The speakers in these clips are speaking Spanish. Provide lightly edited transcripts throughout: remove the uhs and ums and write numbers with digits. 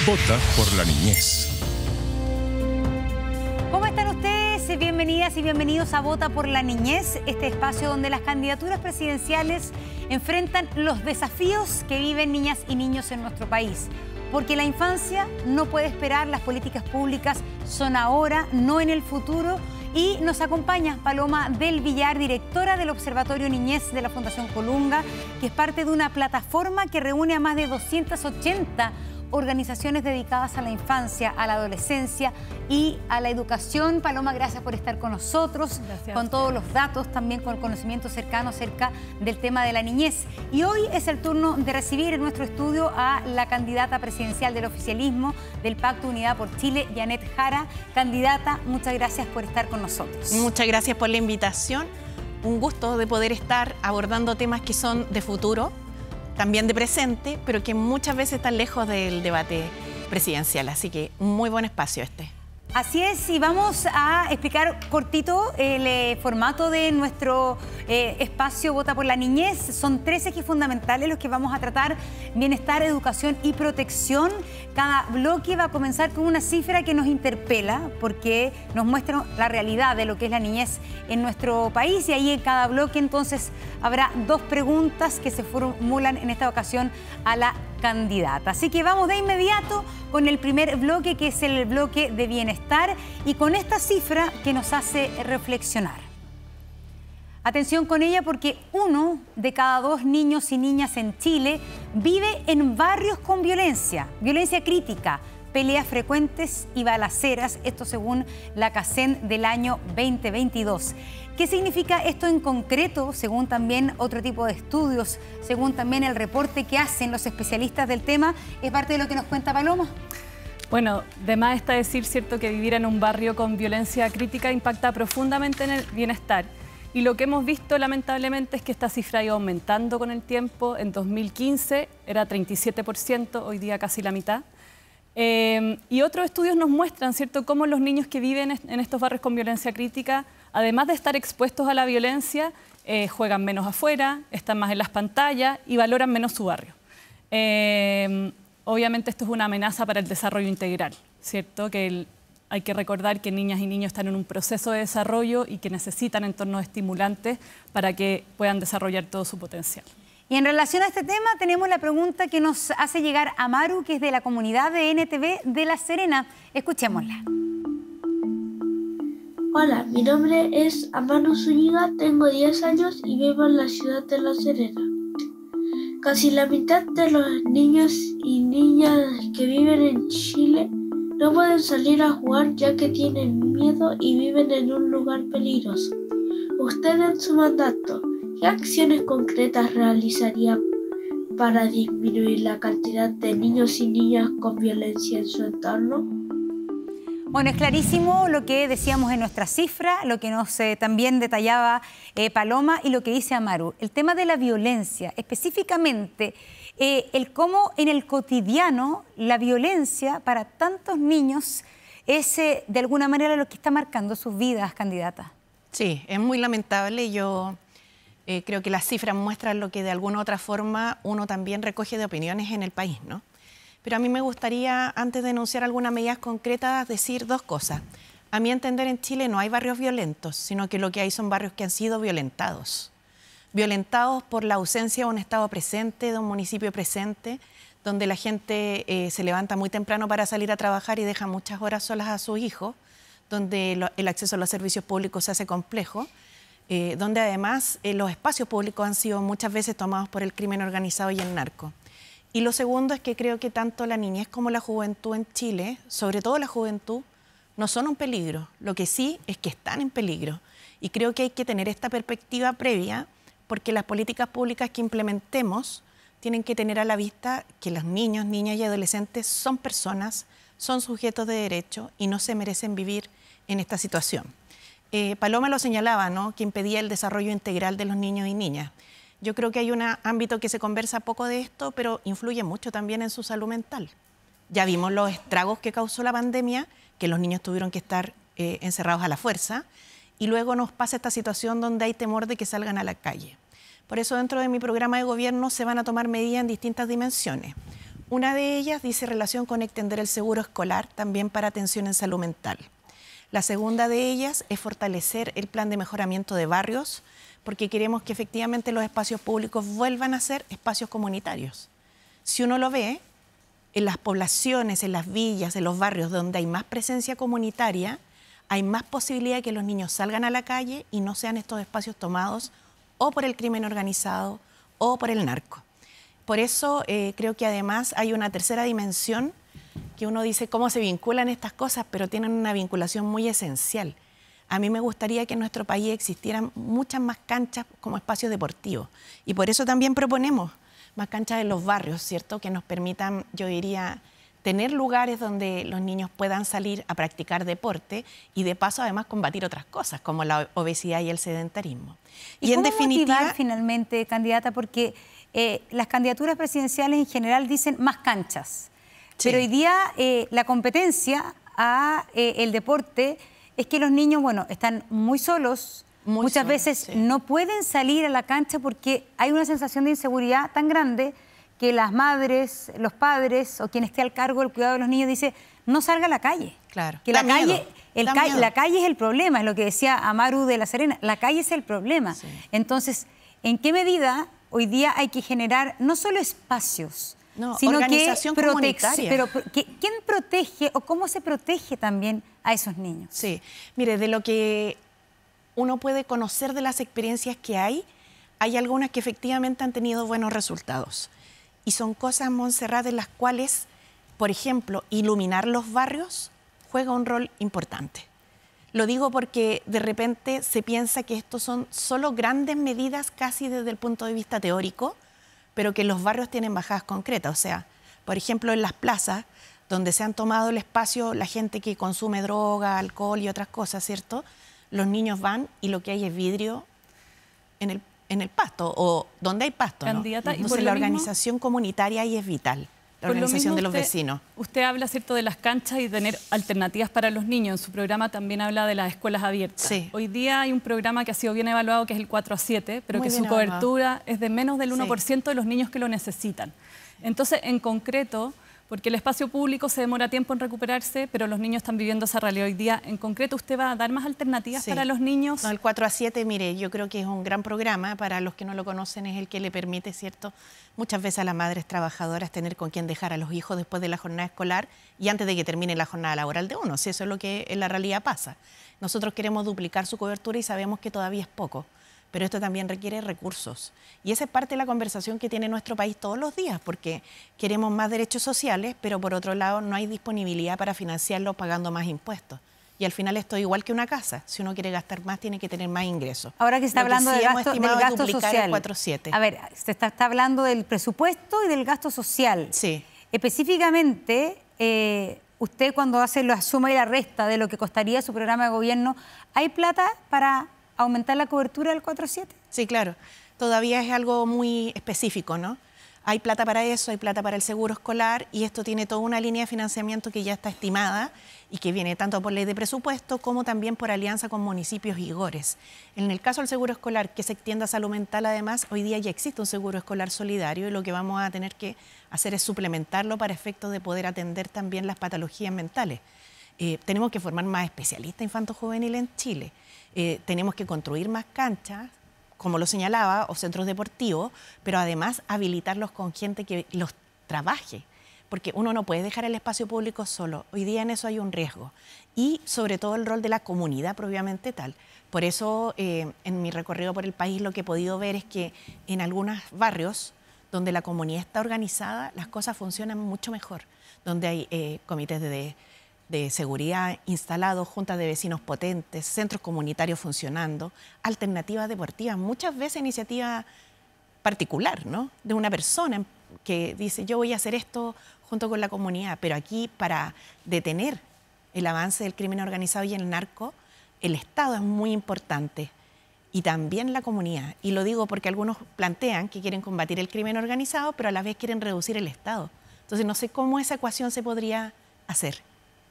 Vota por la niñez. ¿Cómo están ustedes? Bienvenidas y bienvenidos a Vota por la Niñez, este espacio donde las candidaturas presidenciales enfrentan los desafíos que viven niñas y niños en nuestro país. Porque la infancia no puede esperar, las políticas públicas son ahora, no en el futuro. Y nos acompaña Paloma del Villar, directora del Observatorio Niñez de la Fundación Colunga, que es parte de una plataforma que reúne a más de 280 organizaciones dedicadas a la infancia, a la adolescencia y a la educación. Paloma, gracias por estar con nosotros, con todos los datos, también con el conocimiento cercano acerca del tema de la niñez. Y hoy es el turno de recibir en nuestro estudio a la candidata presidencial del oficialismo del Pacto Unidad por Chile, Yanet Jara. Candidata, muchas gracias por estar con nosotros. Muchas gracias por la invitación. Un gusto de poder estar abordando temas que son de futuro, también de presente, pero que muchas veces están lejos del debate presidencial. Así que un muy buen espacio este. Así es, y vamos a explicar cortito el formato de nuestro espacio Vota por la Niñez. Son 3 ejes fundamentales los que vamos a tratar: bienestar, educación y protección. Cada bloque va a comenzar con una cifra que nos interpela, porque nos muestra la realidad de lo que es la niñez en nuestro país. Y ahí en cada bloque entonces habrá 2 preguntas que se formulan en esta ocasión a la candidata. Así que vamos de inmediato con el primer bloque, que es el bloque de bienestar, y con esta cifra que nos hace reflexionar. Atención con ella, porque 1 de cada 2 niños y niñas en Chile vive en barrios con violencia crítica, peleas frecuentes y balaceras, esto según la CACEN del año 2022. ¿Qué significa esto en concreto? Según también otro tipo de estudios, según también el reporte que hacen los especialistas del tema, es parte de lo que nos cuenta Paloma. Bueno, de más está decir, cierto, que vivir en un barrio con violencia crítica impacta profundamente en el bienestar. Y lo que hemos visto, lamentablemente, es que esta cifra ha ido aumentando con el tiempo. En 2015 era 37%, hoy día casi la mitad. Y otros estudios nos muestran, ¿cierto?, cómo los niños que viven en estos barrios con violencia crítica, además de estar expuestos a la violencia, juegan menos afuera, están más en las pantallas y valoran menos su barrio. Obviamente esto es una amenaza para el desarrollo integral, ¿cierto? Hay que recordar que niñas y niños están en un proceso de desarrollo y que necesitan entornos estimulantes para que puedan desarrollar todo su potencial. Y en relación a este tema tenemos la pregunta que nos hace llegar Amaru, que es de la comunidad de NTV de La Serena. Escuchémosla. Hola, mi nombre es Amaru Zúñiga, tengo 10 años y vivo en la ciudad de La Serena. Casi la mitad de los niños y niñas que viven en Chile no pueden salir a jugar ya que tienen miedo y viven en un lugar peligroso. Usted, en su mandato, ¿qué acciones concretas realizaría para disminuir la cantidad de niños y niñas con violencia en su entorno? Bueno, es clarísimo lo que decíamos en nuestra cifra, lo que nos también detallaba Paloma y lo que dice Amaru. El tema de la violencia, específicamente el cómo en el cotidiano la violencia para tantos niños es de alguna manera lo que está marcando sus vidas, candidata. Sí, es muy lamentable. Yo creo que las cifras muestran lo que de alguna u otra forma uno también recoge de opiniones en el país, ¿no? Pero a mí me gustaría, antes de enunciar algunas medidas concretas, decir 2 cosas. A mi entender, en Chile no hay barrios violentos, sino que lo que hay son barrios que han sido violentados. Violentados por la ausencia de un Estado presente, de un municipio presente, donde la gente se levanta muy temprano para salir a trabajar y deja muchas horas solas a sus hijos, donde el acceso a los servicios públicos se hace complejo, donde además los espacios públicos han sido muchas veces tomados por el crimen organizado y el narco. Y lo segundo es que creo que tanto la niñez como la juventud en Chile, sobre todo la juventud, no son un peligro. Lo que sí es que están en peligro. Y creo que hay que tener esta perspectiva previa, porque las políticas públicas que implementemos tienen que tener a la vista que los niños, niñas y adolescentes son personas, son sujetos de derecho y no se merecen vivir en esta situación. Paloma lo señalaba, ¿no?, que impedía el desarrollo integral de los niños y niñas. Yo creo que hay un ámbito que se conversa poco de esto, pero influye mucho también en su salud mental. Ya vimos los estragos que causó la pandemia, que los niños tuvieron que estar encerrados a la fuerza, y luego nos pasa esta situación donde hay temor de que salgan a la calle. Por eso dentro de mi programa de gobierno se van a tomar medidas en distintas dimensiones. Una de ellas dice relación con extender el seguro escolar también para atención en salud mental. La segunda de ellas es fortalecer el plan de mejoramiento de barrios, porque queremos que efectivamente los espacios públicos vuelvan a ser espacios comunitarios. Si uno lo ve, en las poblaciones, en las villas, en los barrios donde hay más presencia comunitaria, hay más posibilidad de que los niños salgan a la calle y no sean estos espacios tomados o por el crimen organizado o por el narco. Por eso creo que además hay una tercera dimensión que uno dice cómo se vinculan estas cosas, pero tienen una vinculación muy esencial. A mí me gustaría que en nuestro país existieran muchas más canchas como espacios deportivos. Y por eso también proponemos más canchas en los barrios, ¿cierto? Que nos permitan, yo diría, tener lugares donde los niños puedan salir a practicar deporte y de paso además combatir otras cosas como la obesidad y el sedentarismo. ¿Y en definitiva, motivar finalmente, candidata? Porque las candidaturas presidenciales en general dicen más canchas, sí. Pero hoy día la competencia a el deporte es que los niños, bueno, están muy solos, muchas veces sí. No pueden salir a la cancha porque hay una sensación de inseguridad tan grande que las madres, los padres o quien esté al cargo del cuidado de los niños dice no salga a la calle. Claro. Que la calle es el problema, es lo que decía Amaru de La Serena, la calle es el problema. Sí. Entonces, ¿en qué medida hoy día hay que generar no solo espacios, sino organización comunitaria? Pero ¿quién protege o cómo se protege también a esos niños? Sí, mire, de lo que uno puede conocer de las experiencias que hay algunas que efectivamente han tenido buenos resultados. Y son cosas, Montserrat, de las cuales, por ejemplo, iluminar los barrios juega un rol importante. Lo digo porque de repente se piensa que estos son solo grandes medidas casi desde el punto de vista teórico, pero que los barrios tienen bajadas concretas. O sea, por ejemplo, en las plazas, donde se han tomado el espacio la gente que consume droga, alcohol y otras cosas, ¿cierto? Los niños van y lo que hay es vidrio en el pasto, o donde hay pasto, ¿no? Candidata, entonces la organización comunitaria ahí es vital, la organización de los vecinos. Usted habla, ¿cierto?, de las canchas y tener alternativas para los niños. En su programa también habla de las escuelas abiertas. Sí. Hoy día hay un programa que ha sido bien evaluado, que es el 4-7, pero que su cobertura es de menos del 1% de los niños que lo necesitan. Entonces, en concreto, porque el espacio público se demora tiempo en recuperarse, pero los niños están viviendo esa realidad hoy día. En concreto, ¿usted va a dar más alternativas para los niños? No, el 4-7, mire, yo creo que es un gran programa. Para los que no lo conocen, es el que le permite, ¿cierto?, muchas veces a las madres trabajadoras tener con quién dejar a los hijos después de la jornada escolar y antes de que termine la jornada laboral de uno. Si eso es lo que en la realidad pasa. Nosotros queremos duplicar su cobertura y sabemos que todavía es poco, pero esto también requiere recursos. Y esa es parte de la conversación que tiene nuestro país todos los días, porque queremos más derechos sociales, pero por otro lado no hay disponibilidad para financiarlo pagando más impuestos. Y al final esto es igual que una casa. Si uno quiere gastar más, tiene que tener más ingresos. Ahora que se está hablando del gasto social. 4-7. A ver, se está hablando del presupuesto y del gasto social. Sí. Específicamente, usted cuando hace la suma y la resta de lo que costaría su programa de gobierno, ¿hay plata para aumentar la cobertura del 4-7? Sí, claro. Todavía es algo muy específico, ¿no? Hay plata para eso, hay plata para el seguro escolar y esto tiene toda una línea de financiamiento que ya está estimada y que viene tanto por ley de presupuesto como también por alianza con municipios y GORES. En el caso del seguro escolar, que se extienda a salud mental, además, hoy día ya existe un seguro escolar solidario y lo que vamos a tener que hacer es suplementarlo para efectos de poder atender también las patologías mentales. Tenemos que formar más especialistas infanto-juveniles en Chile. Tenemos que construir más canchas, como lo señalaba, o centros deportivos, pero además habilitarlos con gente que los trabaje, porque uno no puede dejar el espacio público solo. Hoy día en eso hay un riesgo. Y sobre todo el rol de la comunidad propiamente tal. Por eso, en mi recorrido por el país, lo que he podido ver es que en algunos barrios donde la comunidad está organizada, las cosas funcionan mucho mejor. Donde hay comités de seguridad instalados, juntas de vecinos potentes, centros comunitarios funcionando, alternativas deportivas, muchas veces iniciativa particular, ¿no?, de una persona que dice yo voy a hacer esto junto con la comunidad, pero aquí para detener el avance del crimen organizado y el narco, el Estado es muy importante y también la comunidad. Y lo digo porque algunos plantean que quieren combatir el crimen organizado, pero a la vez quieren reducir el Estado. Entonces no sé cómo esa ecuación se podría hacer.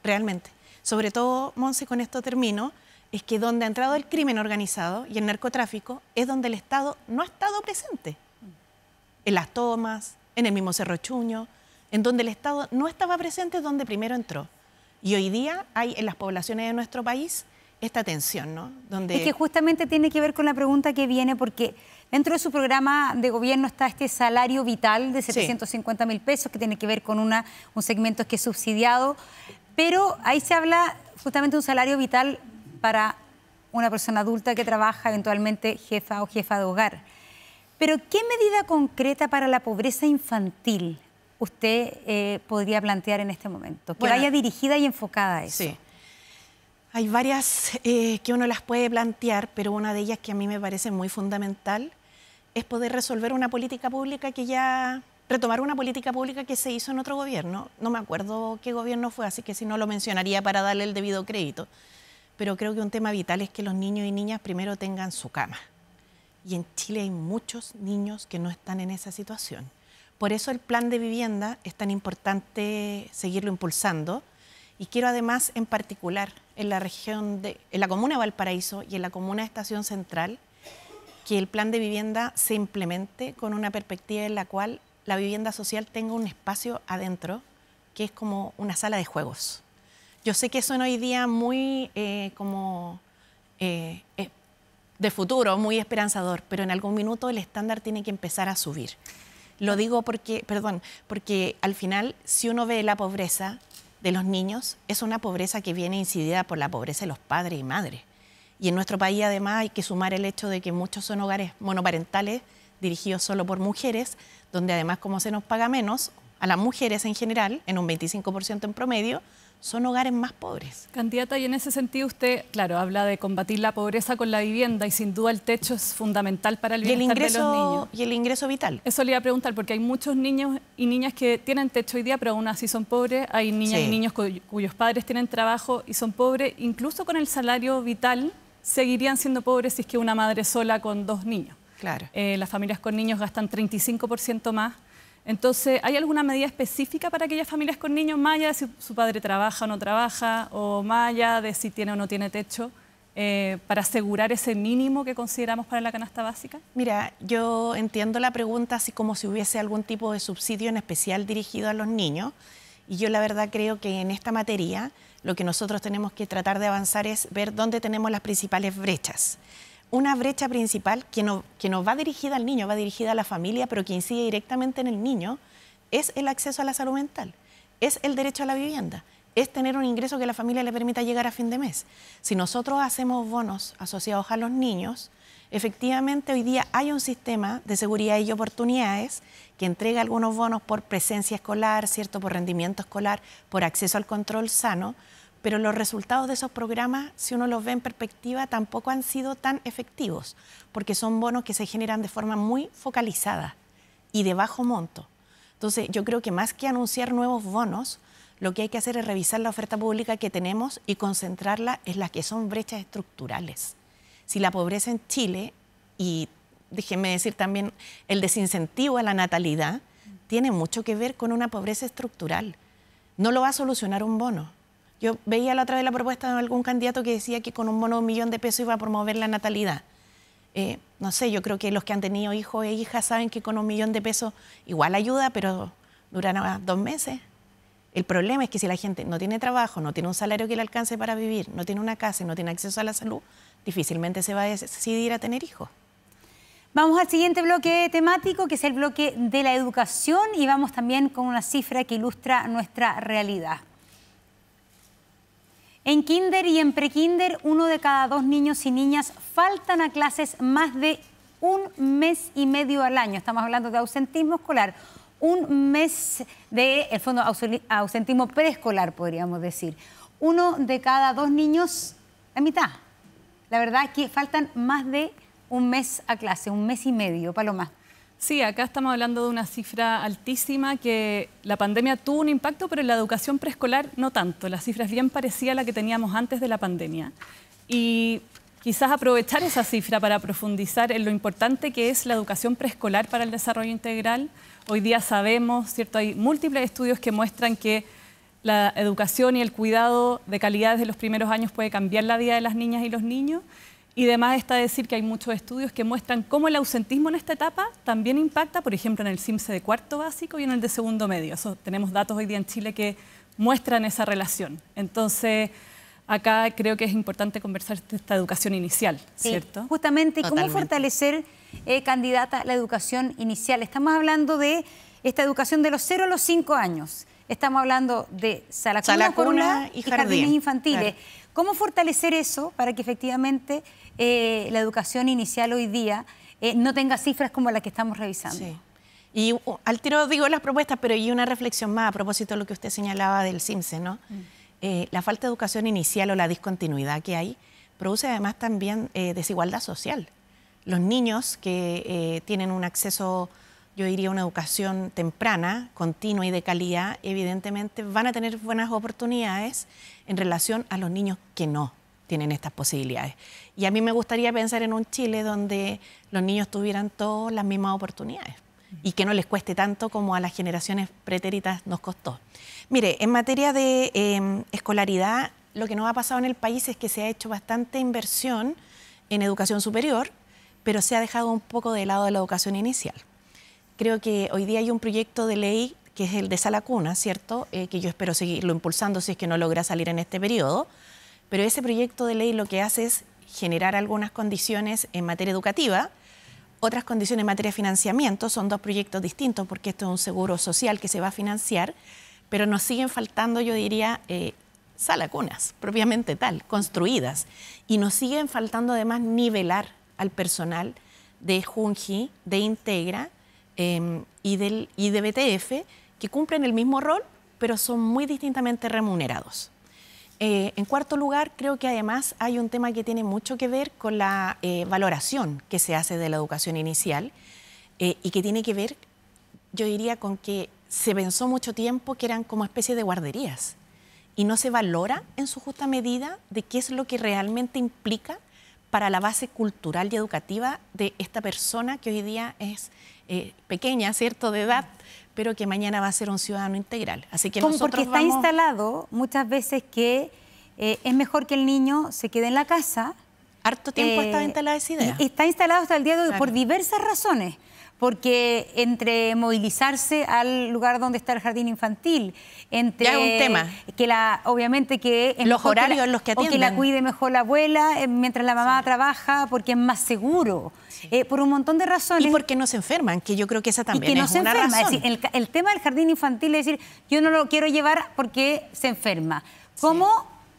Realmente. Sobre todo, Monse, con esto termino, es que donde ha entrado el crimen organizado y el narcotráfico es donde el Estado no ha estado presente. En las tomas, en el mismo Cerro Chuño, En donde el Estado no estaba presente es donde primero entró. Y hoy día hay en las poblaciones de nuestro país esta tensión, ¿no? Donde... Es que justamente tiene que ver con la pregunta que viene, porque dentro de su programa de gobierno está este salario vital de 750.000 pesos, que tiene que ver con un segmento que es subsidiado, pero ahí se habla justamente de un salario vital para una persona adulta que trabaja, eventualmente jefa o jefa de hogar. Pero ¿qué medida concreta para la pobreza infantil usted podría plantear en este momento? Que vaya dirigida y enfocada a eso. Sí. Hay varias que uno las puede plantear, pero una de ellas que a mí me parece muy fundamental es poder resolver una política pública retomar una política pública que se hizo en otro gobierno. No me acuerdo qué gobierno fue, así que si no lo mencionaría para darle el debido crédito. Pero creo que un tema vital es que los niños y niñas primero tengan su cama. Y en Chile hay muchos niños que no están en esa situación. Por eso el plan de vivienda es tan importante seguirlo impulsando. Y quiero además, en particular, en la comuna de Valparaíso y en la comuna de Estación Central, que el plan de vivienda se implemente con una perspectiva en la cual la vivienda social tenga un espacio adentro, que es como una sala de juegos. Yo sé que son hoy día muy de futuro, muy esperanzador, pero en algún minuto el estándar tiene que empezar a subir. Lo digo porque al final, si uno ve la pobreza de los niños, es una pobreza que viene incidida por la pobreza de los padres y madres. Y en nuestro país, además, hay que sumar el hecho de que muchos son hogares monoparentales, dirigidos solo por mujeres, donde además, como se nos paga menos, a las mujeres en general, en un 25% en promedio, son hogares más pobres. Candidata, y en ese sentido usted, claro, habla de combatir la pobreza con la vivienda y sin duda el techo es fundamental para el bienestar de los niños. Y el ingreso vital. Eso le iba a preguntar, porque hay muchos niños y niñas que tienen techo hoy día, pero aún así son pobres. Hay niñas y niños cuyos padres tienen trabajo y son pobres. Incluso con el salario vital seguirían siendo pobres si es que una madre sola con 2 niños. Claro. Las familias con niños gastan 35% más. Entonces, ¿hay alguna medida específica para aquellas familias con niños, más allá de si su padre trabaja o no trabaja, o más allá de si tiene o no tiene techo, para asegurar ese mínimo que consideramos para la canasta básica? Mira, yo entiendo la pregunta así como si hubiese algún tipo de subsidio en especial dirigido a los niños, y yo la verdad creo que en esta materia lo que nosotros tenemos que tratar de avanzar es ver dónde tenemos las principales brechas. Una brecha principal que no va dirigida al niño, va dirigida a la familia, pero que incide directamente en el niño, es el acceso a la salud mental, es el derecho a la vivienda, es tener un ingreso que a la familia le permita llegar a fin de mes. Si nosotros hacemos bonos asociados a los niños, efectivamente hoy día hay un sistema de seguridad y oportunidades que entrega algunos bonos por presencia escolar, ¿cierto?, por rendimiento escolar, por acceso al control sano, pero los resultados de esos programas, si uno los ve en perspectiva, tampoco han sido tan efectivos, porque son bonos que se generan de forma muy focalizada y de bajo monto. Entonces, yo creo que más que anunciar nuevos bonos, lo que hay que hacer es revisar la oferta pública que tenemos y concentrarla en las que son brechas estructurales. Si la pobreza en Chile, y déjenme decir también el desincentivo a la natalidad, tiene mucho que ver con una pobreza estructural. No lo va a solucionar un bono. Yo veía la otra vez la propuesta de algún candidato que decía que con un bono de $1 millón iba a promover la natalidad. No sé, yo creo que los que han tenido hijos e hijas saben que con $1 millón igual ayuda, pero durará 2 meses. El problema es que si la gente no tiene trabajo, no tiene un salario que le alcance para vivir, no tiene una casa y no tiene acceso a la salud, difícilmente se va a decidir a tener hijos. Vamos al siguiente bloque temático, que es el bloque de la educación, y vamos también con una cifra que ilustra nuestra realidad. En kinder y en prekinder, 1 de cada 2 niños y niñas faltan a clases más de 1 mes y medio al año. Estamos hablando de ausentismo escolar. 1 mes de, el fondo, ausentismo preescolar, podríamos decir. 1 de cada 2 niños, la mitad. La verdad es que faltan más de 1 mes a clase, 1 mes y medio. Paloma. Sí, acá estamos hablando de una cifra altísima, que la pandemia tuvo un impacto, pero en la educación preescolar no tanto. La cifra es bien parecida a la que teníamos antes de la pandemia. Y quizás aprovechar esa cifra para profundizar en lo importante que es la educación preescolar para el desarrollo integral. Hoy día sabemos, ¿cierto?, hay múltiples estudios que muestran que la educación y el cuidado de calidad desde los primeros años puede cambiar la vida de las niñas y los niños. Y además está decir que hay muchos estudios que muestran cómo el ausentismo en esta etapa también impacta, por ejemplo, en el CIMSE de cuarto básico y en el de segundo medio. Tenemos datos hoy día en Chile que muestran esa relación. Entonces, acá creo que es importante conversar de esta educación inicial, ¿cierto? Sí, justamente, Totalmente. ¿cómo fortalecer, candidata, la educación inicial? Estamos hablando de esta educación de los 0 a los 5 años. Estamos hablando de sala cuna y jardines infantiles. Claro. ¿Cómo fortalecer eso para que efectivamente la educación inicial hoy día no tenga cifras como las que estamos revisando? Sí. Y al tiro digo las propuestas, pero y una reflexión más a propósito de lo que usted señalaba del CIMSE, ¿no? La falta de educación inicial o la discontinuidad que hay produce además también desigualdad social. Los niños que tienen un acceso, yo diría, una educación temprana, continua y de calidad, evidentemente van a tener buenas oportunidades en relación a los niños que no tienen estas posibilidades. Y a mí me gustaría pensar en un Chile donde los niños tuvieran todas las mismas oportunidades y que no les cueste tanto como a las generaciones pretéritas nos costó. Mire, en materia de escolaridad, lo que nos ha pasado en el país es que se ha hecho bastante inversión en educación superior, pero se ha dejado un poco de lado de la educación inicial. Creo que hoy día hay un proyecto de ley que es el de sala cuna, ¿cierto? Que yo espero seguirlo impulsando si es que no logra salir en este periodo, pero ese proyecto de ley lo que hace es generar algunas condiciones en materia educativa, otras condiciones en materia de financiamiento. Son dos proyectos distintos porque esto es un seguro social que se va a financiar, pero nos siguen faltando, yo diría, sala cunas, propiamente tal, construidas, y nos siguen faltando además nivelar al personal de Junji, de Integra y de BTF, que cumplen el mismo rol, pero son muy distintamente remunerados. En cuarto lugar, creo que además hay un tema que tiene mucho que ver con la valoración que se hace de la educación inicial y que tiene que ver, yo diría, con que se pensó mucho tiempo que eran como especie de guarderías y no se valora en su justa medida de qué es lo que realmente implica para la base cultural y educativa de esta persona que hoy día es pequeña, ¿cierto?, de edad, pero que mañana va a ser un ciudadano integral. Así que nosotros porque está instalado muchas veces que es mejor que el niño se quede en la casa. Harto tiempo está instalada esa idea. Está instalado hasta el día de hoy, Claro. por diversas razones. Porque entre movilizarse al lugar donde está el jardín infantil, entre Ya es un tema. que obviamente que es Los mejor que horarios en los que o que la atienden. cuide mejor la abuela mientras la mamá trabaja, porque es más seguro. Por un montón de razones. Y porque no se enferman, que yo creo que esa también y que no es se una enferma. razón. Es decir, el tema del jardín infantil es decir, yo no lo quiero llevar porque se enferma. ¿Cómo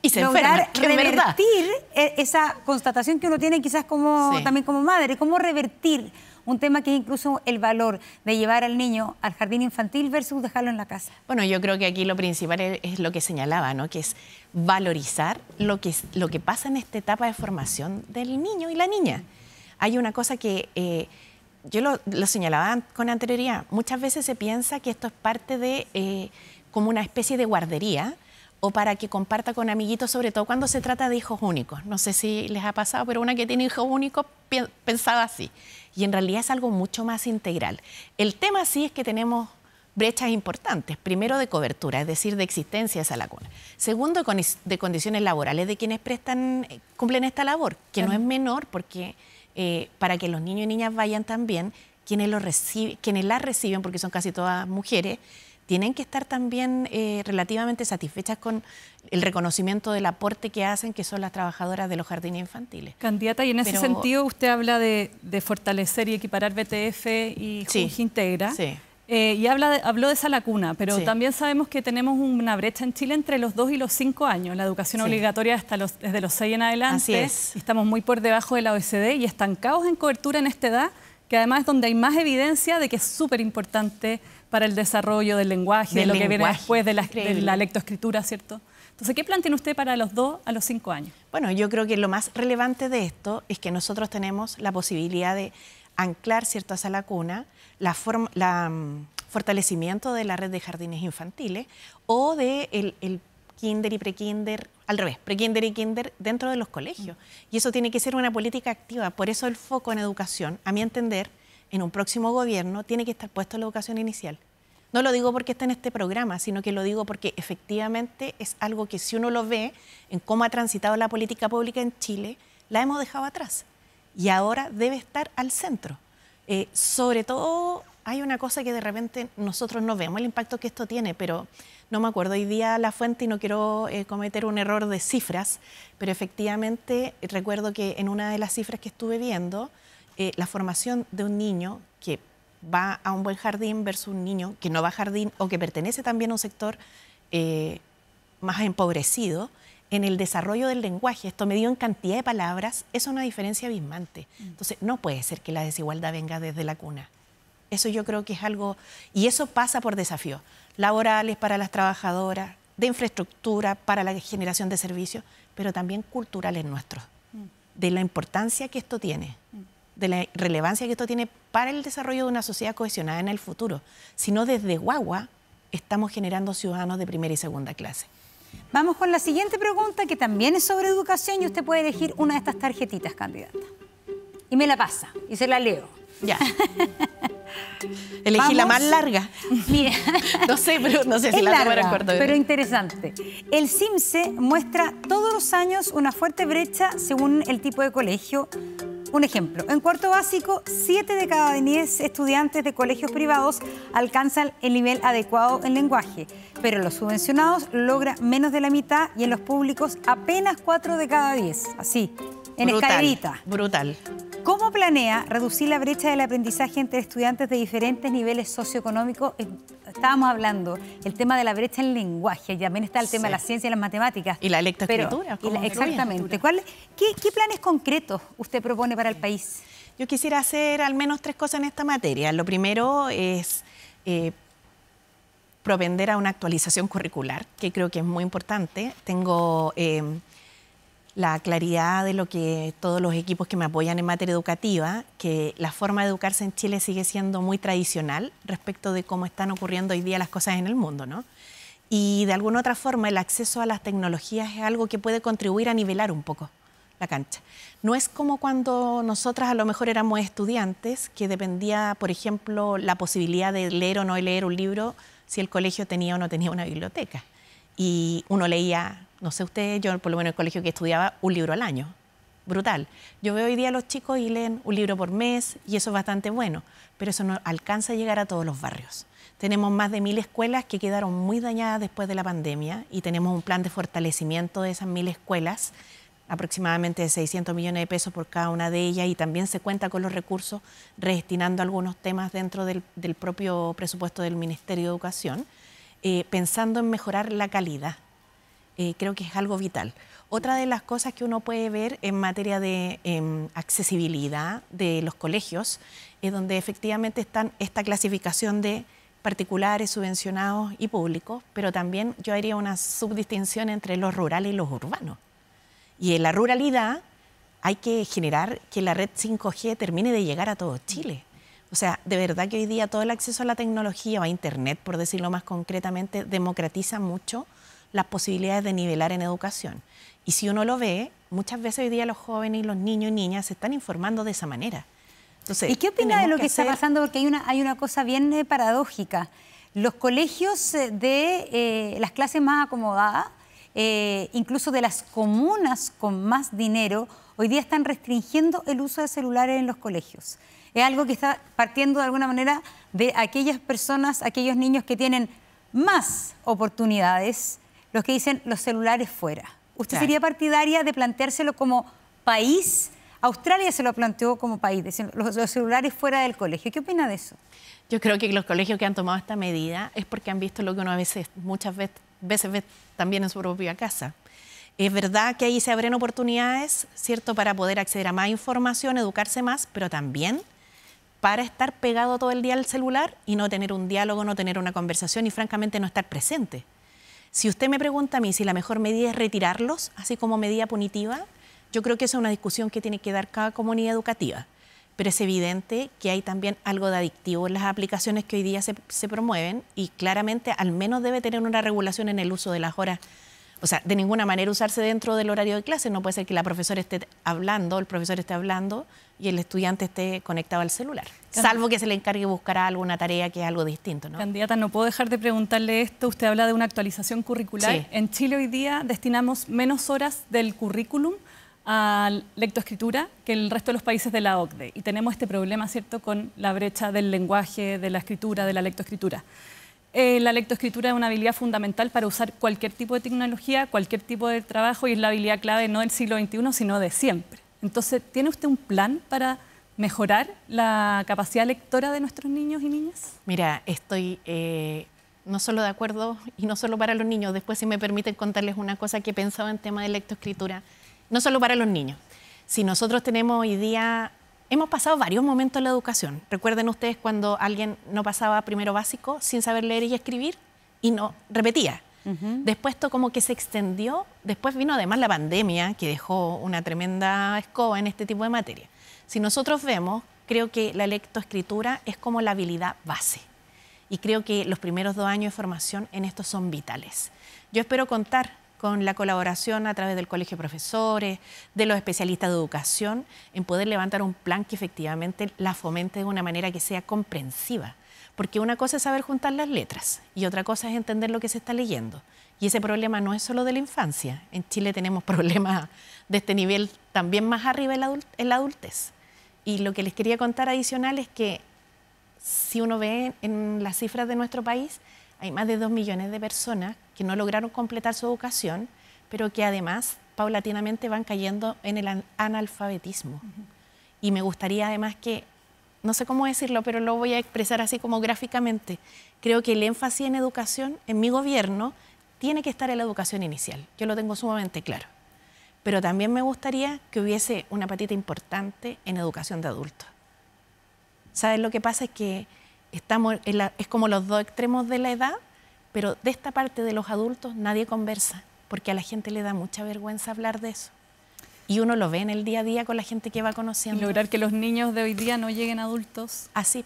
Y se lograr enferma, que es verdad. revertir esa constatación que uno tiene quizás como Sí. también como madre? ¿Cómo revertir un tema que es incluso el valor de llevar al niño al jardín infantil versus dejarlo en la casa? Bueno, yo creo que aquí lo principal es lo que señalaba, ¿no? Que es valorizar lo que pasa en esta etapa de formación del niño y la niña. Hay una cosa que yo lo señalaba con anterioridad. Muchas veces se piensa que esto es parte de como una especie de guardería o para que comparta con amiguitos, sobre todo cuando se trata de hijos únicos. No sé si les ha pasado, pero una que tiene hijos únicos pensaba así. Y en realidad es algo mucho más integral. El tema sí es que tenemos brechas importantes. Primero, de cobertura, es decir, de existencia de esa laguna. Segundo, de condiciones laborales de quienes cumplen esta labor, que no es menor porque para que los niños y niñas vayan también, quienes las reciben, porque son casi todas mujeres, tienen que estar también relativamente satisfechas con el reconocimiento del aporte que hacen, que son las trabajadoras de los jardines infantiles. Candidata, y en ese sentido usted habla de fortalecer y equiparar BTF y Junji Integra. Sí. Y habló de esa lacuna, pero Sí. también sabemos que tenemos una brecha en Chile entre los 2 y los 5 años. La educación Sí. obligatoria desde los 6 en adelante. Así es. Estamos muy por debajo de la OECD y estancados en cobertura en esta edad, que además es donde hay más evidencia de que es súper importante para el desarrollo del lenguaje, de lo que viene después de la lectoescritura, ¿cierto? Entonces, ¿qué plan tiene usted para los 2 a los 5 años? Bueno, yo creo que lo más relevante de esto es que nosotros tenemos la posibilidad de anclar, ¿cierto?, a esa lacuna, fortalecimiento de la red de jardines infantiles o de el kinder y prekinder, al revés, prekinder y kinder dentro de los colegios. Y eso tiene que ser una política activa. Por eso el foco en educación, a mi entender, en un próximo gobierno, tiene que estar puesto en la educación inicial. No lo digo porque esté en este programa, sino que lo digo porque efectivamente es algo que si uno lo ve en cómo ha transitado la política pública en Chile, la hemos dejado atrás y ahora debe estar al centro. Sobre todo hay una cosa que de repente nosotros no vemos el impacto que esto tiene, pero no me acuerdo hoy día la fuente y no quiero cometer un error de cifras, pero efectivamente recuerdo que en una de las cifras que estuve viendo, la formación de un niño que va a un buen jardín versus un niño que no va a jardín o que pertenece también a un sector más empobrecido, en el desarrollo del lenguaje, esto medido en cantidad de palabras, es una diferencia abismante. Entonces, no puede ser que la desigualdad venga desde la cuna. Eso yo creo que es algo, y eso pasa por desafíos laborales para las trabajadoras, de infraestructura para la generación de servicios, pero también culturales nuestros, de la importancia que esto tiene, de la relevancia que esto tiene para el desarrollo de una sociedad cohesionada en el futuro. Si no, desde guagua estamos generando ciudadanos de primera y segunda clase. Vamos con la siguiente pregunta, que también es sobre educación, y usted puede elegir una de estas tarjetitas, candidata. Y me la pasa, y se la leo. Ya. Elegí la más larga. Mira, no sé, pero no sé si la tomaré en cuarto. Pero interesante. El CIMSE muestra todos los años una fuerte brecha según el tipo de colegio. Un ejemplo, en cuarto básico, 7 de cada 10 estudiantes de colegios privados alcanzan el nivel adecuado en lenguaje, pero en los subvencionados logra menos de la mitad y en los públicos apenas 4 de cada 10, así, en escalerita. Brutal. ¿Cómo planea reducir la brecha del aprendizaje entre estudiantes de diferentes niveles socioeconómicos? Estábamos hablando, el tema de la brecha en lenguaje, y también está el tema de la ciencia y las matemáticas. Y la lectoescritura. Exactamente. ¿Qué planes concretos usted propone para el país? Yo quisiera hacer al menos 3 cosas en esta materia. Lo primero es propender a una actualización curricular, que creo que es muy importante. Tengo la claridad de lo que todos los equipos que me apoyan en materia educativa, que la forma de educarse en Chile sigue siendo muy tradicional respecto de cómo están ocurriendo hoy día las cosas en el mundo, ¿no? Y de alguna otra forma el acceso a las tecnologías es algo que puede contribuir a nivelar un poco la cancha. No es como cuando nosotras a lo mejor éramos estudiantes, que dependía, por ejemplo, la posibilidad de leer o no leer un libro, si el colegio tenía o no tenía una biblioteca. Y uno leía, no sé usted, yo por lo menos en el colegio que estudiaba, un libro al año. Brutal. Yo veo hoy día a los chicos y leen un libro por mes y eso es bastante bueno, pero eso no alcanza a llegar a todos los barrios. Tenemos más de 1000 escuelas que quedaron muy dañadas después de la pandemia y tenemos un plan de fortalecimiento de esas 1000 escuelas, aproximadamente de 600 millones de pesos por cada una de ellas, y también se cuenta con los recursos redestinando algunos temas dentro del propio presupuesto del Ministerio de Educación, pensando en mejorar la calidad. Creo que es algo vital. Otra de las cosas que uno puede ver en materia de accesibilidad de los colegios es donde efectivamente están esta clasificación de particulares, subvencionados y públicos, pero también yo haría una subdistinción entre los rurales y los urbanos. Y en la ruralidad hay que generar que la red 5G termine de llegar a todo Chile. O sea, de verdad que hoy día todo el acceso a la tecnología o a Internet, por decirlo más concretamente, democratiza mucho las posibilidades de nivelar en educación. Y si uno lo ve, muchas veces hoy día los jóvenes y los niños y niñas se están informando de esa manera. Entonces, ¿y qué opina de lo que está pasando? Porque hay una cosa bien paradójica. Los colegios de las clases más acomodadas, incluso de las comunas con más dinero, hoy día están restringiendo el uso de celulares en los colegios. Es algo que está partiendo de alguna manera de aquellas personas, aquellos niños que tienen más oportunidades, los que dicen los celulares fuera. ¿Usted sería partidaria de planteárselo como país? Australia se lo planteó como país, diciendo los celulares fuera del colegio. ¿Qué opina de eso? Yo creo que los colegios que han tomado esta medida es porque han visto lo que uno muchas veces ve también en su propia casa. Es verdad que ahí se abren oportunidades, ¿cierto?, para poder acceder a más información, educarse más, pero también para estar pegado todo el día al celular y no tener un diálogo, no tener una conversación y francamente no estar presente. Si usted me pregunta a mí si la mejor medida es retirarlos, así como medida punitiva, yo creo que esa es una discusión que tiene que dar cada comunidad educativa. Pero es evidente que hay también algo de adictivo en las aplicaciones que hoy día se promueven y claramente al menos debe tener una regulación en el uso de las horas. O sea, de ninguna manera usarse dentro del horario de clase. No puede ser que la profesora esté hablando, el profesor esté hablando y el estudiante esté conectado al celular. Salvo que se le encargue buscar alguna tarea que es algo distinto, ¿no? Candidata, no puedo dejar de preguntarle esto. Usted habla de una actualización curricular. Sí. En Chile hoy día destinamos menos horas del currículum a lectoescritura que el resto de los países de la OCDE. Y tenemos este problema, ¿cierto?, con la brecha del lenguaje, de la escritura, de la lectoescritura. La lectoescritura es una habilidad fundamental para usar cualquier tipo de tecnología, cualquier tipo de trabajo, y es la habilidad clave no del siglo XXI, sino de siempre. Entonces, ¿tiene usted un plan para mejorar la capacidad lectora de nuestros niños y niñas? Mira, estoy no solo de acuerdo y no solo para los niños. Después, si me permiten contarles una cosa que he pensado en tema de lectoescritura. No solo para los niños. Si nosotros tenemos hoy día, hemos pasado varios momentos en la educación. Recuerden ustedes cuando alguien no pasaba primero básico sin saber leer y escribir y no repetía. Después esto como que se extendió. Después vino además la pandemia que dejó una tremenda escoba en este tipo de materia. Si nosotros vemos, creo que la lectoescritura es como la habilidad base. Y creo que los primeros 2 años de formación en esto son vitales. Yo espero contar con la colaboración a través del Colegio de Profesores, de los especialistas de educación, en poder levantar un plan que efectivamente la fomente de una manera que sea comprensiva. Porque una cosa es saber juntar las letras y otra cosa es entender lo que se está leyendo. Y ese problema no es solo de la infancia. En Chile tenemos problemas de este nivel también más arriba en la adultez. Y lo que les quería contar adicional es que si uno ve en las cifras de nuestro país, hay más de 2 millones de personas que no lograron completar su educación, pero que además paulatinamente van cayendo en el analfabetismo. Y me gustaría además que, no sé cómo decirlo, pero lo voy a expresar así como gráficamente, creo que el énfasis en educación, en mi gobierno, tiene que estar en la educación inicial. Yo lo tengo sumamente claro. Pero también me gustaría que hubiese una patita importante en educación de adultos. ¿Sabes? Lo que pasa es que estamos es como los dos extremos de la edad, pero de esta parte de los adultos nadie conversa, porque a la gente le da mucha vergüenza hablar de eso. Y uno lo ve en el día a día con la gente que va conociendo. Y lograr que los niños de hoy día no lleguen adultos. Así.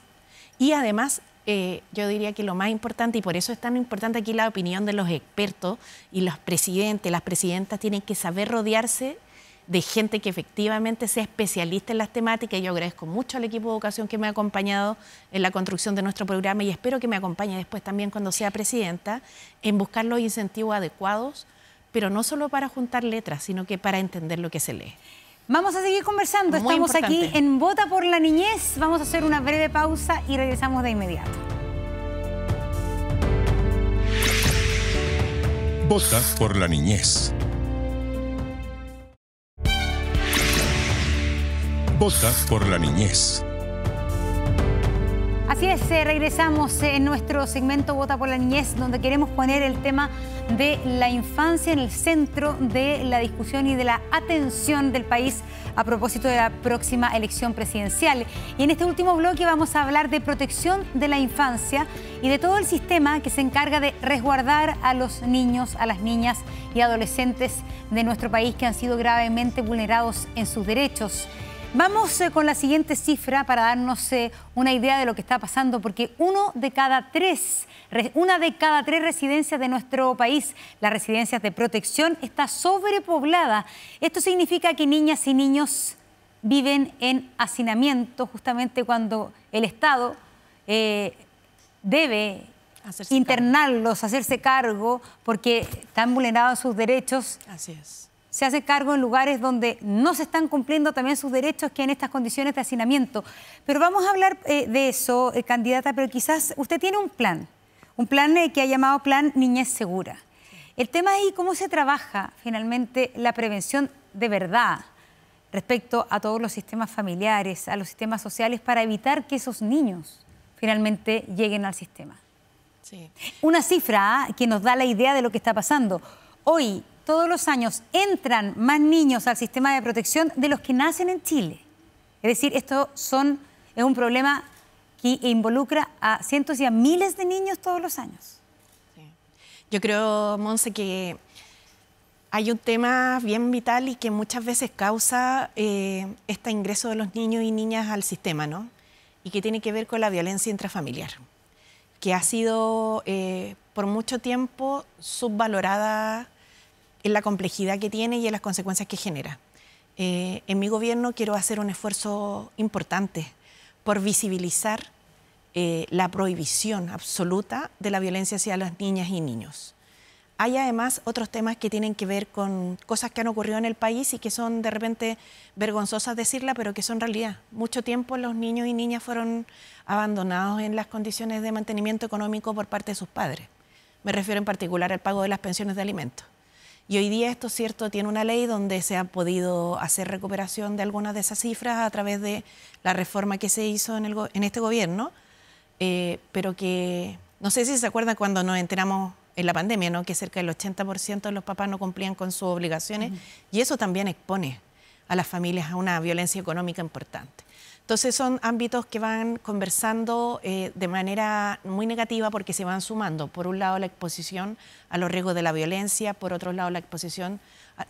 Y además, yo diría que lo más importante, y por eso es tan importante aquí la opinión de los expertos, y los presidentes, las presidentas tienen que saber rodearse de gente que efectivamente sea especialista en las temáticas. Yo agradezco mucho al equipo de educación que me ha acompañado en la construcción de nuestro programa y espero que me acompañe después también cuando sea presidenta en buscar los incentivos adecuados, pero no solo para juntar letras, sino que para entender lo que se lee. Vamos a seguir conversando. Muy Estamos importante. aquí en Vota por la Niñez. Vamos a hacer una breve pausa y regresamos de inmediato. Vota por la niñez. Vota por la niñez. Así es, regresamos en nuestro segmento Vota por la Niñez, donde queremos poner el tema de la infancia en el centro de la discusión y de la atención del país a propósito de la próxima elección presidencial. Y en este último bloque vamos a hablar de protección de la infancia y de todo el sistema que se encarga de resguardar a los niños, a las niñas y adolescentes de nuestro país que han sido gravemente vulnerados en sus derechos. Vamos con la siguiente cifra para darnos una idea de lo que está pasando, porque una de cada tres residencias de nuestro país, las residencias de protección, está sobrepoblada. Esto significa que niñas y niños viven en hacinamiento justamente cuando el Estado debe internarlos, hacerse cargo, porque están vulnerados sus derechos. Así es. Se hace cargo en lugares donde no se están cumpliendo también sus derechos, que en estas condiciones de hacinamiento. Pero vamos a hablar de eso, candidata, pero quizás usted tiene un plan que ha llamado Plan Niñez Segura. El tema es cómo se trabaja finalmente la prevención de verdad respecto a todos los sistemas familiares, a los sistemas sociales, para evitar que esos niños finalmente lleguen al sistema. Sí. Una cifra que nos da la idea de lo que está pasando. Hoy, todos los años entran más niños al sistema de protección de los que nacen en Chile. Es decir, esto es un problema que involucra a cientos y a miles de niños todos los años. Sí. Yo creo, Monse, que hay un tema bien vital y que muchas veces causa este ingreso de los niños y niñas al sistema, ¿no? Y que tiene que ver con la violencia intrafamiliar, que ha sido por mucho tiempo subvalorada en la complejidad que tiene y en las consecuencias que genera. En mi gobierno quiero hacer un esfuerzo importante por visibilizar la prohibición absoluta de la violencia hacia las niñas y niños. hay además otros temas que tienen que ver con cosas que han ocurrido en el país y que son de repente vergonzosas decirla, pero que son realidad. Mucho tiempo los niños y niñas fueron abandonados en las condiciones de mantenimiento económico por parte de sus padres. Me refiero en particular al pago de las pensiones de alimentos. Y hoy día esto, cierto, tiene una ley donde se ha podido hacer recuperación de algunas de esas cifras a través de la reforma que se hizo en este gobierno, pero que no sé si se acuerdan cuando nos enteramos en la pandemia, ¿no? Que cerca del 80% de los papás no cumplían con sus obligaciones, y eso también expone a las familias a una violencia económica importante. Entonces son ámbitos que van conversando de manera muy negativa porque se van sumando. Por un lado la exposición a los riesgos de la violencia, por otro lado la exposición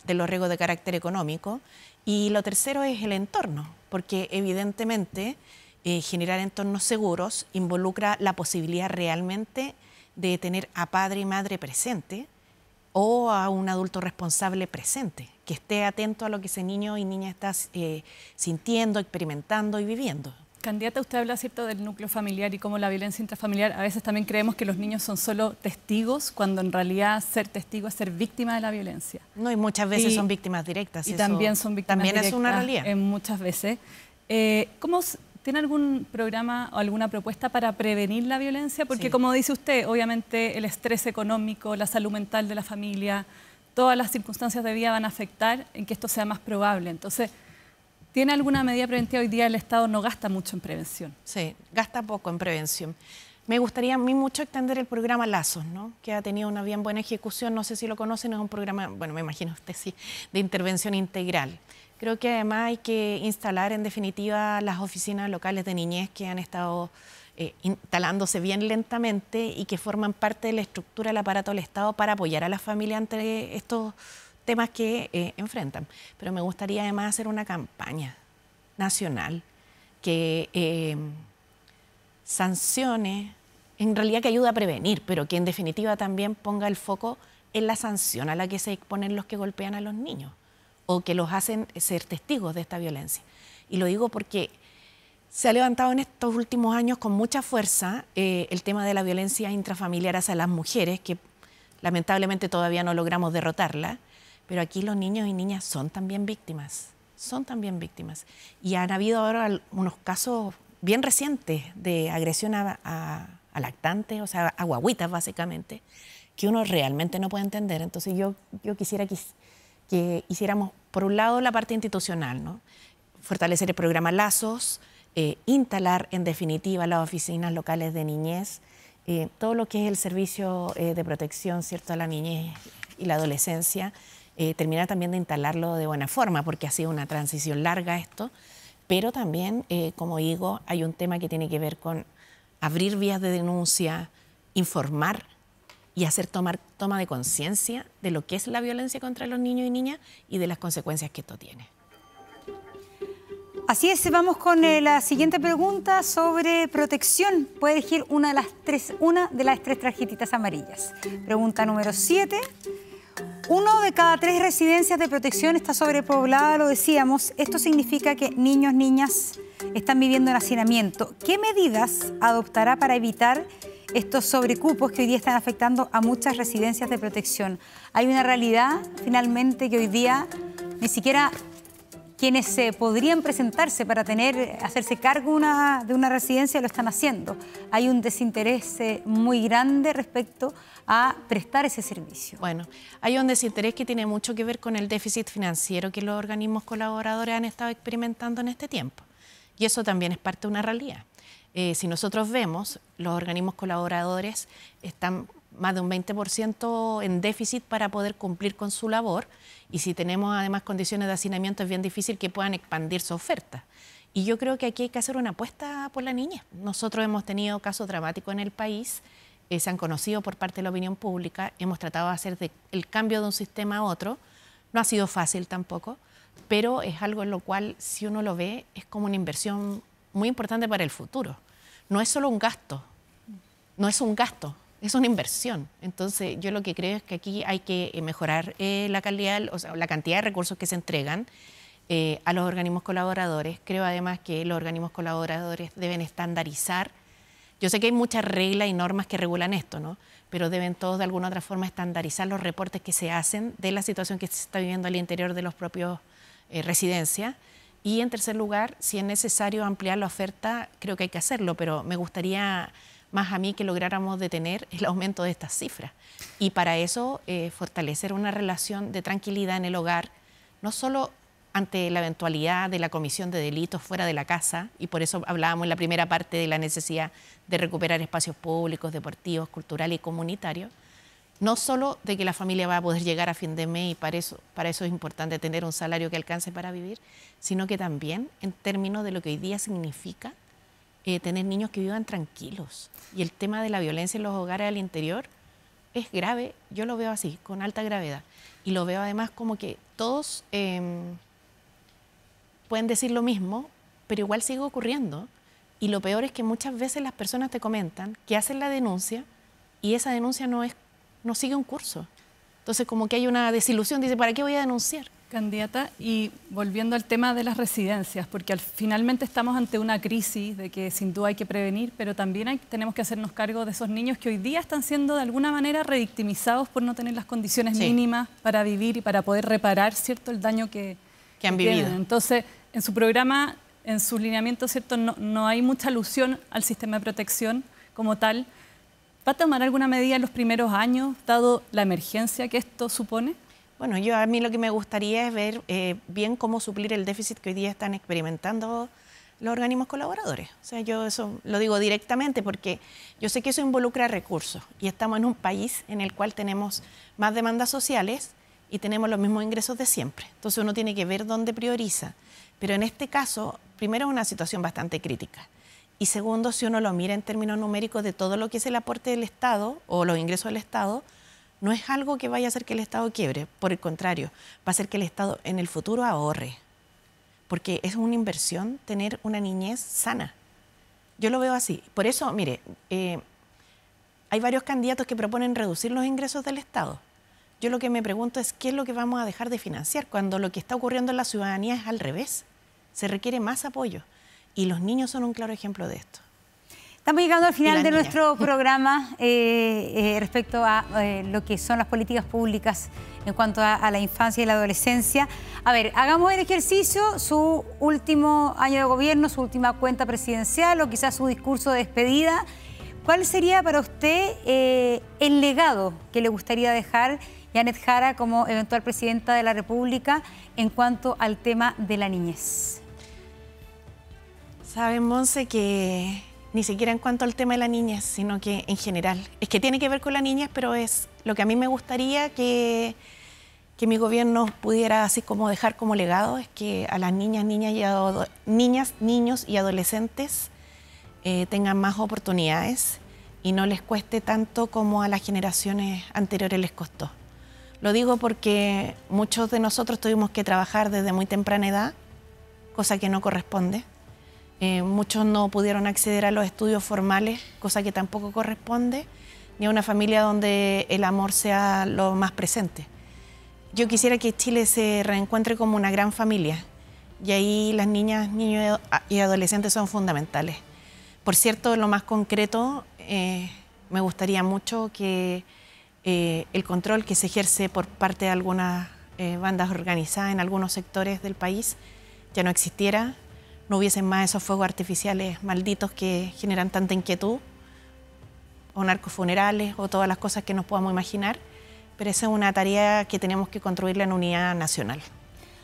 de los riesgos de carácter económico. Y lo tercero es el entorno, porque evidentemente generar entornos seguros involucra la posibilidad realmente de tener a padre y madre presente o a un adulto responsable presente, que esté atento a lo que ese niño y niña está sintiendo, experimentando y viviendo. Candidata, usted habla, ¿cierto?, del núcleo familiar y cómo la violencia intrafamiliar, a veces también creemos que los niños son solo testigos, cuando en realidad ser testigo es ser víctima de la violencia. No, y muchas veces son víctimas directas. Y también son víctimas también directas. También es una realidad. Muchas veces. ¿Tiene algún programa o alguna propuesta para prevenir la violencia? Porque como dice usted, obviamente el estrés económico, la salud mental de la familia, todas las circunstancias de vida van a afectar en que esto sea más probable. Entonces, ¿tiene alguna medida preventiva? Hoy día el Estado no gasta mucho en prevención. Sí, gasta poco en prevención. Me gustaría a mí mucho extender el programa Lazos, ¿no? Que ha tenido una bien buena ejecución. No sé si lo conocen, es un programa, bueno, me imagino usted sí, de intervención integral. Creo que además hay que instalar en definitiva las oficinas locales de niñez que han estado instalándose bien lentamente y que forman parte de la estructura del aparato del Estado para apoyar a las familias ante estos temas que enfrentan. Pero me gustaría además hacer una campaña nacional que sancione, en realidad que ayude a prevenir, pero que en definitiva también ponga el foco en la sanción a la que se exponen los que golpean a los niños o que los hacen ser testigos de esta violencia. Y lo digo porque se ha levantado en estos últimos años con mucha fuerza el tema de la violencia intrafamiliar hacia las mujeres, que lamentablemente todavía no logramos derrotarla, pero aquí los niños y niñas son también víctimas, Y han habido ahora unos casos bien recientes de agresión a lactantes, o sea, a guagüitas básicamente, que uno realmente no puede entender. Entonces yo quisiera que hiciéramos, por un lado, la parte institucional, ¿no? Fortalecer el programa Lazos, instalar en definitiva las oficinas locales de niñez, todo lo que es el servicio de protección, ¿cierto?, a la niñez y la adolescencia, terminar también de instalarlo de buena forma, porque ha sido una transición larga esto, pero también, como digo, hay un tema que tiene que ver con abrir vías de denuncia, informar y hacer toma de conciencia de lo que es la violencia contra los niños y niñas y de las consecuencias que esto tiene. Así es, vamos con la siguiente pregunta sobre protección. Puede elegir una de las tres tarjetitas amarillas. Pregunta número 7. 1 de cada 3 residencias de protección está sobrepoblada, lo decíamos. Esto significa que niños, niñas están viviendo en hacinamiento. ¿Qué medidas adoptará para evitar estos sobrecupos que hoy día están afectando a muchas residencias de protección? Hay una realidad, finalmente, que hoy día ni siquiera quienes podrían presentarse para hacerse cargo de una residencia lo están haciendo. Hay un desinterés muy grande respecto a prestar ese servicio. Bueno, hay un desinterés que tiene mucho que ver con el déficit financiero que los organismos colaboradores han estado experimentando en este tiempo. Y eso también es parte de una realidad. Si nosotros vemos, los organismos colaboradores están más de un 20% en déficit para poder cumplir con su labor, y si tenemos además condiciones de hacinamiento es bien difícil que puedan expandir su oferta. Y yo creo que aquí hay que hacer una apuesta por la niñez. Nosotros hemos tenido casos dramáticos en el país, se han conocido por parte de la opinión pública, hemos tratado de hacer el cambio de un sistema a otro, no ha sido fácil tampoco, pero es algo en lo cual, si uno lo ve, es como una inversión muy importante para el futuro. No es solo un gasto, es una inversión. Entonces, yo lo que creo es que aquí hay que mejorar la calidad, o sea, la cantidad de recursos que se entregan a los organismos colaboradores. Creo además que los organismos colaboradores deben estandarizar Yo sé que hay muchas reglas y normas que regulan esto, ¿no? Pero deben todos de alguna u otra forma estandarizar los reportes que se hacen de la situación que se está viviendo al interior de los propios residencias. Y en tercer lugar, si es necesario ampliar la oferta, creo que hay que hacerlo, pero me gustaría más a mí que lográramos detener el aumento de estas cifras. Y para eso fortalecer una relación de tranquilidad en el hogar, no solo ante la eventualidad de la comisión de delitos fuera de la casa, y por eso hablábamos en la primera parte de la necesidad de recuperar espacios públicos, deportivos, culturales y comunitarios, no solo de que la familia va a poder llegar a fin de mes y para eso es importante tener un salario que alcance para vivir, sino que también en términos de lo que hoy día significa tener niños que vivan tranquilos. Y el tema de la violencia en los hogares al interior es grave, yo lo veo así, con alta gravedad. Y lo veo además como que todos pueden decir lo mismo, pero igual sigue ocurriendo. Y lo peor es que muchas veces las personas te comentan que hacen la denuncia y esa denuncia no sigue un curso. Entonces como que hay una desilusión, dice, ¿para qué voy a denunciar? Candidata, y volviendo al tema de las residencias, porque finalmente estamos ante una crisis de que sin duda hay que prevenir, pero también tenemos que hacernos cargo de esos niños que hoy día están siendo de alguna manera revictimizados por no tener las condiciones mínimas para vivir y para poder reparar, ¿cierto?, el daño que han vivido. Tienen. Entonces, en su programa, en sus lineamientos, ¿cierto?, no hay mucha alusión al sistema de protección como tal. ¿Va a tomar alguna medida en los primeros años, dado la emergencia que esto supone? Bueno, a mí lo que me gustaría es ver bien cómo suplir el déficit que hoy día están experimentando los organismos colaboradores. O sea, yo eso lo digo directamente porque yo sé que eso involucra recursos y estamos en un país en el cual tenemos más demandas sociales y tenemos los mismos ingresos de siempre. Entonces uno tiene que ver dónde prioriza. Pero en este caso, primero es una situación bastante crítica. Y segundo, si uno lo mira en términos numéricos de todo lo que es el aporte del Estado o los ingresos del Estado, no es algo que vaya a hacer que el Estado quiebre, por el contrario, va a hacer que el Estado en el futuro ahorre, porque es una inversión tener una niñez sana. Yo lo veo así. Por eso, mire, hay varios candidatos que proponen reducir los ingresos del Estado. Yo lo que me pregunto es qué es lo que vamos a dejar de financiar cuando lo que está ocurriendo en la ciudadanía es al revés. Se requiere más apoyo y los niños son un claro ejemplo de esto. Estamos llegando al final de nuestro programa respecto a lo que son las políticas públicas en cuanto a la infancia y la adolescencia. A ver, hagamos el ejercicio, su último año de gobierno, su última cuenta presidencial o quizás su discurso de despedida. ¿Cuál sería para usted el legado que le gustaría dejar Janet Jara como eventual presidenta de la República en cuanto al tema de la niñez? Sabemos que ni siquiera en cuanto al tema de la niñez, sino que en general. Es que tiene que ver con la niñez, pero es lo que a mí me gustaría que mi gobierno pudiera así como dejar como legado, es que a las niñas, niños y adolescentes tengan más oportunidades y no les cueste tanto como a las generaciones anteriores les costó. Lo digo porque muchos de nosotros tuvimos que trabajar desde muy temprana edad, cosa que no corresponde. Muchos no pudieron acceder a los estudios formales, cosa que tampoco corresponde, ni a una familia donde el amor sea lo más presente. Yo quisiera que Chile se reencuentre como una gran familia y ahí las niñas, niños y adolescentes son fundamentales. Por cierto, lo más concreto, me gustaría mucho que el control que se ejerce por parte de algunas bandas organizadas en algunos sectores del país ya no existiera. No hubiesen más esos fuegos artificiales malditos que generan tanta inquietud, o narcofunerales, o todas las cosas que nos podamos imaginar, pero esa es una tarea que tenemos que construirla en unidad nacional.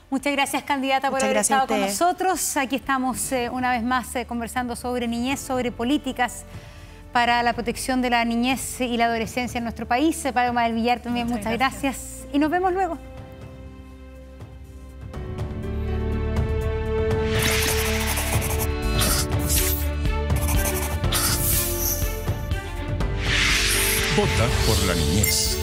Muchas gracias, candidata, por haber estado con nosotros. Aquí estamos una vez más conversando sobre niñez, sobre políticas para la protección de la niñez y la adolescencia en nuestro país. Paloma del Villar también, muchas gracias. Y nos vemos luego. Vota por la niñez.